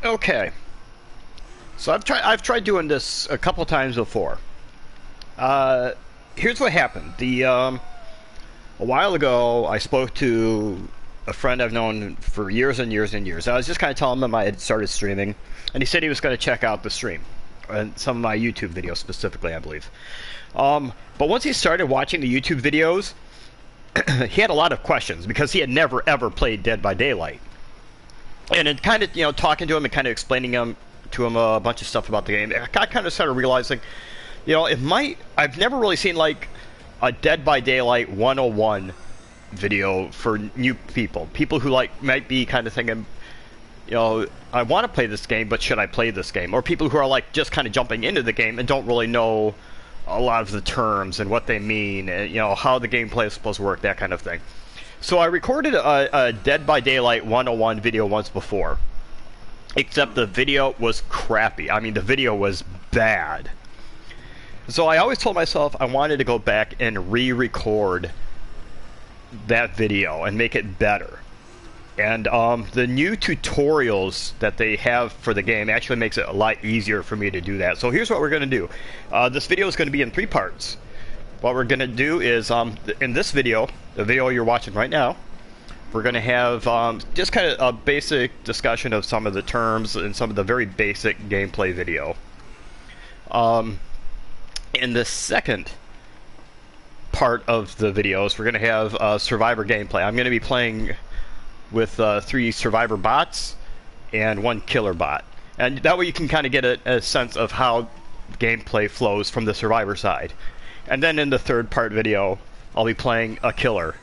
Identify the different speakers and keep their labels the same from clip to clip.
Speaker 1: Okay, so I've tried doing this a couple times before. Uh, Here's what happened. A while ago, I spoke to a friend I've known for years and years and years. I was just kind of telling him I had started streaming, and he said he was going to check out the stream and some of my YouTube videos specifically, I believe. But once he started watching the YouTube videos, he had a lot of questions because he had never ever played Dead by Daylight. And it kind of, talking to him and kind of explaining to him a bunch of stuff about the game, I kind of started realizing, I've never really seen like a Dead by Daylight 101 video for new people who might be kind of thinking, I want to play this game, but should I play this game? Or people who are like just kind of jumping into the game and don't really know a lot of the terms and what they mean, and how the gameplay is supposed to work, that kind of thing. So I recorded a Dead by Daylight 101 video once before, except the video was crappy. I mean, the video was bad. So I always told myself I wanted to go back and re-record that video and make it better. And the new tutorials that they have for the game actually makes it a lot easier for me to do that. So here's what we're going to do. This video is going to be in 3 parts. What we're going to do is, in this video, the video you're watching right now, we're going to have just kind of a basic discussion of some of the terms and some of the very basic gameplay video. In the second part of the videos, we're going to have survivor gameplay. I'm going to be playing with 3 survivor bots and 1 killer bot. And that way you can kind of get a sense of how gameplay flows from the survivor side. And then in the third part video, I'll be playing a killer,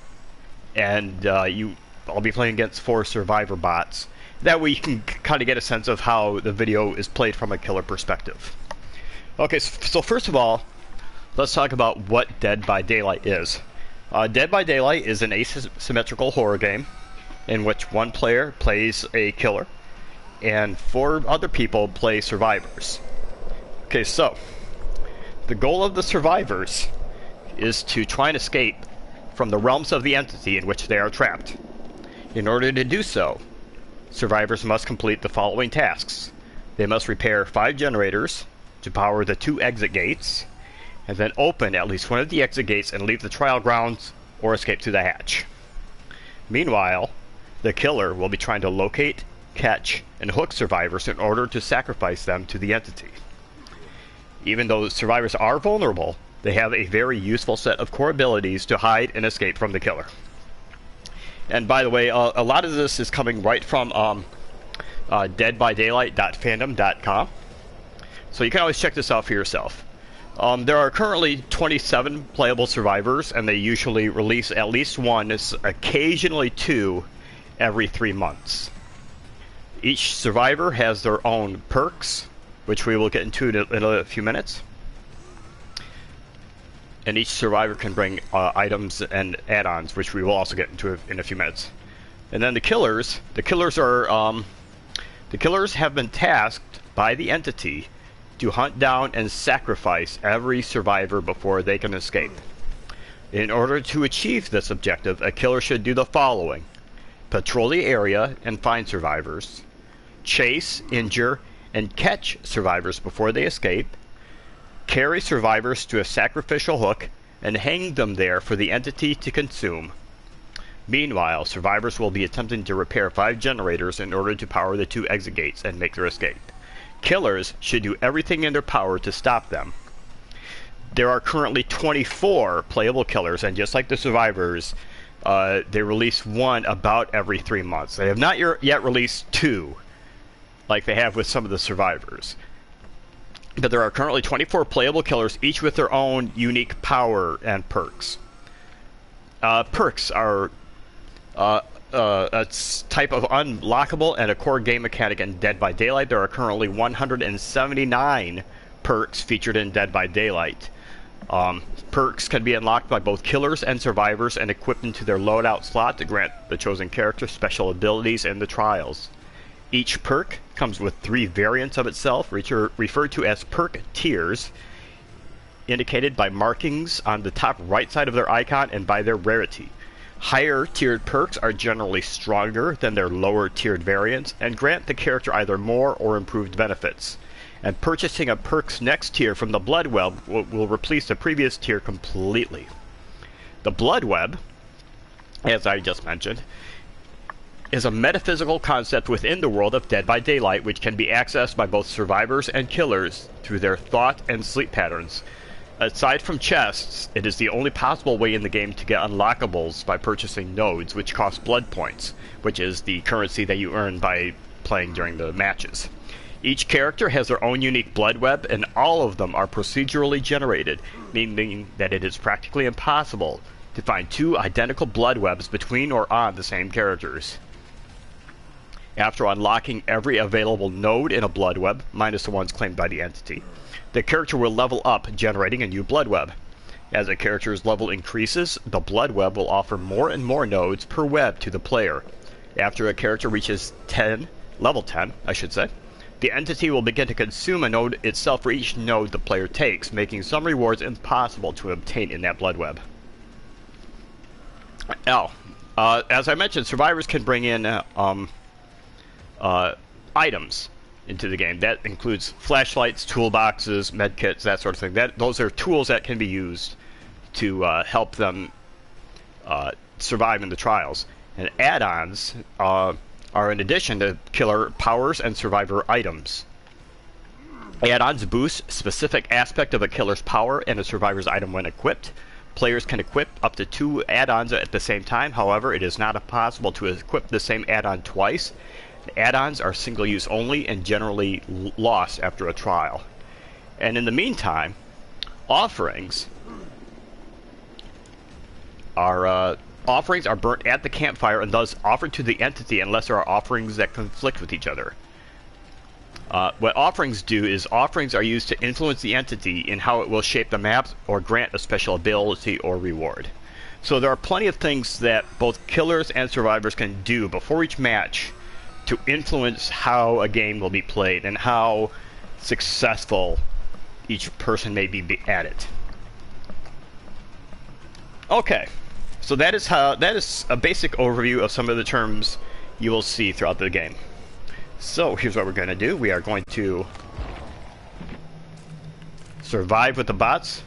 Speaker 1: and I'll be playing against 4 survivor bots. That way you can kind of get a sense of how the video is played from a killer perspective. Okay, so first of all, let's talk about what Dead by Daylight is. Dead by Daylight is an asymmetrical horror game in which 1 player plays a killer and 4 other people play survivors. Okay, so the goal of the survivors is to try and escape from the realms of the entity in which they are trapped. In order to do so, survivors must complete the following tasks. They must repair 5 generators to power the 2 exit gates, and then open at least one of the exit gates and leave the trial grounds or escape through the hatch. Meanwhile, the killer will be trying to locate, catch, and hook survivors in order to sacrifice them to the entity. Even though survivors are vulnerable, they have a very useful set of core abilities to hide and escape from the killer. And by the way, a lot of this is coming right from deadbydaylight.fandom.com. So you can always check this out for yourself. There are currently 27 playable survivors, and they usually release at least 1, occasionally 2, every 3 months. Each survivor has their own perks, which we will get into in a few minutes. And each survivor can bring items and add-ons, which we will also get into in a few minutes. And then the killers have been tasked by the entity to hunt down and sacrifice every survivor before they can escape. In order to achieve this objective, a killer should do the following: patrol the area and find survivors, chase, injure, and catch survivors before they escape, carry survivors to a sacrificial hook, and hang them there for the entity to consume. Meanwhile, survivors will be attempting to repair 5 generators in order to power the 2 exit gates and make their escape. Killers should do everything in their power to stop them. There are currently 24 playable killers, and just like the survivors, they release 1 about every 3 months. They have not yet released 2, like they have with some of the survivors. But there are currently 24 playable killers, each with their own unique power and perks. Perks are a type of unlockable and a core game mechanic in Dead by Daylight. There are currently 179 perks featured in Dead by Daylight. Perks can be unlocked by both killers and survivors and equipped into their loadout slot to grant the chosen character special abilities in the trials. Each perk comes with 3 variants of itself, referred to as perk tiers, indicated by markings on the top right side of their icon and by their rarity. Higher tiered perks are generally stronger than their lower tiered variants and grant the character either more or improved benefits. And purchasing a perk's next tier from the Blood Web will replace the previous tier completely. The Blood Web, as I just mentioned, is a metaphysical concept within the world of Dead by Daylight which can be accessed by both survivors and killers through their thought and sleep patterns. Aside from chests, it is the only possible way in the game to get unlockables by purchasing nodes, which cost blood points, which is the currency that you earn by playing during the matches. Each character has their own unique blood web, and all of them are procedurally generated, meaning that it is practically impossible to find two identical blood webs between or on the same characters. After unlocking every available node in a blood web, minus the ones claimed by the entity, the character will level up, generating a new blood web. As a character's level increases, the blood web will offer more and more nodes per web to the player. After a character reaches level 10, the entity will begin to consume a node itself for each node the player takes, making some rewards impossible to obtain in that blood web. Now, as I mentioned, survivors can bring in items into the game. That includes flashlights, toolboxes, medkits, that sort of thing. Those are tools that can be used to help them survive in the trials. And add-ons are in addition to killer powers and survivor items. Add-ons boost specific aspect of a killer's power and a survivor's item when equipped. Players can equip up to 2 add-ons at the same time. However, it is not possible to equip the same add-on twice. Add-ons are single-use only and generally lost after a trial. And in the meantime, offerings are burnt at the campfire and thus offered to the entity unless there are offerings that conflict with each other. What offerings do is offerings are used to influence the entity in how it will shape the map or grant a special ability or reward. So there are plenty of things that both killers and survivors can do before each match to influence how a game will be played and how successful each person may be at it. Okay, so that is a basic overview of some of the terms you will see throughout the game. So here's what we're going to do. We are going to survive with the bots,